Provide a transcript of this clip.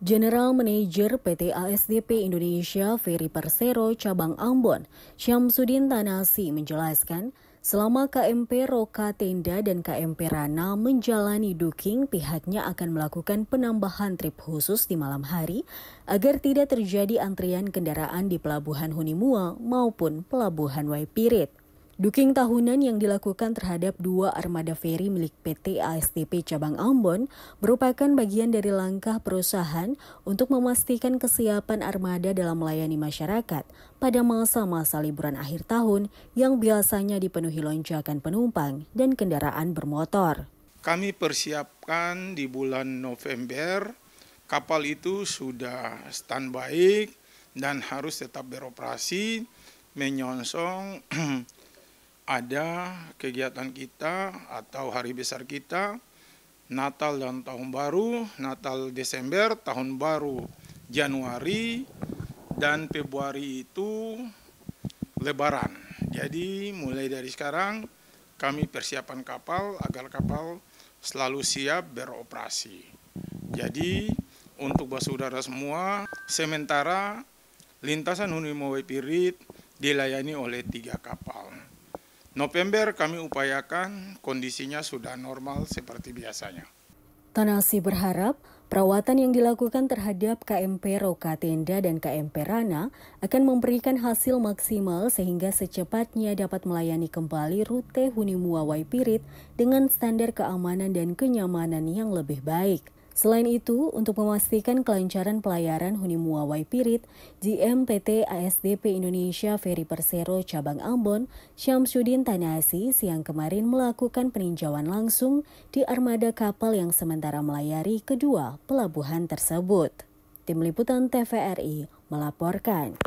General Manager PT ASDP Indonesia Ferry Persero Cabang Ambon, Syamsuddin Tanasi menjelaskan, selama KMP Roka Tenda dan KMP Rana menjalani docking, pihaknya akan melakukan penambahan trip khusus di malam hari agar tidak terjadi antrian kendaraan di Pelabuhan Hunimua maupun Pelabuhan Waipirit. Docking tahunan yang dilakukan terhadap 2 armada feri milik PT ASDP Cabang Ambon merupakan bagian dari langkah perusahaan untuk memastikan kesiapan armada dalam melayani masyarakat pada masa-masa liburan akhir tahun yang biasanya dipenuhi lonjakan penumpang dan kendaraan bermotor. Kami persiapkan di bulan November, kapal itu sudah standby dan harus tetap beroperasi, menyongsong ada kegiatan kita atau hari besar kita, Natal dan Tahun Baru, Natal Desember, Tahun Baru Januari, dan Februari itu Lebaran. Jadi mulai dari sekarang kami persiapan kapal agar kapal selalu siap beroperasi. Jadi untuk saudara semua, sementara lintasan Hunimua Waipirit dilayani oleh 3 kapal. November kami upayakan kondisinya sudah normal seperti biasanya. Tanasi berharap perawatan yang dilakukan terhadap KMP Roka Tenda dan KMP Rana akan memberikan hasil maksimal sehingga secepatnya dapat melayani kembali rute Hunimua Waipirit dengan standar keamanan dan kenyamanan yang lebih baik. Selain itu, untuk memastikan kelancaran pelayaran Hunimua Waipirit, GM PT ASDP Indonesia Ferry Persero Cabang Ambon, Syamsuddin Tanasi siang kemarin melakukan peninjauan langsung di armada kapal yang sementara melayari kedua pelabuhan tersebut. Tim Liputan TVRI melaporkan.